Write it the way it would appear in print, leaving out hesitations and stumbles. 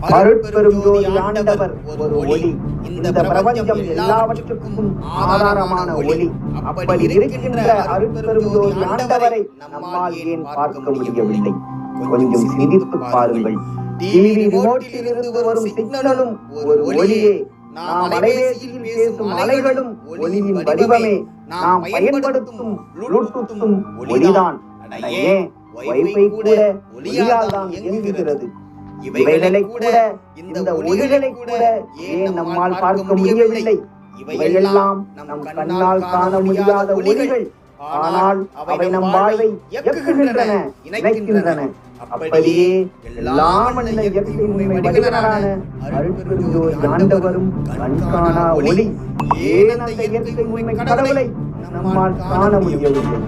அருட்பெரும் ஜோதி ஆண்டவர் ஒரு ஒளி. இந்த பிரபஞ்சம் எல்லாவற்றுக்கும் ஆதாரமான ஒளி. அப்படி இருக்கின்ற அருட்பெரும் ஜோதி ஆண்டவரை நம்மால் ஏன் பார்க்க முடியவில்லை? கொஞ்சம் சிந்தித்து பாருங்கள். டிவி ரிமோட்டில் இருந்து வரும் சிக்னலும் ஒரு ஒளியே. நாம் அலைபேசியில் பேசும் அலைகளும் ஒளியின் வடிவமே. நாம் பயன்படுத்தும் ப்ளூடூத்தும் ஒளிதான். ஏன் வைஃபை கூட ஒளியால் தான் இயங்குகிறது. இவைகளை கூட, இந்த ஒளிகளை கூட ஏன் நம்மால் பார்க்க முடியவில்லை? இவையெல்லாம் நம் கண்ணால் காண முடியாத ஒளிகள். ஆனால் அவை நம் வாழ்வை இயக்குகின்றன, இணைக்கின்றன. அப்படியே எல்லாம் மனித இயற்கையின் உண்மை வடிவனான அருட்பெரும் ஜோதி ஆண்டவரும் கண்காணா ஒளி. ஏன் அந்த இயற்கையின் உண்மை கடவுளை நம்மால் காண முடியவில்லை?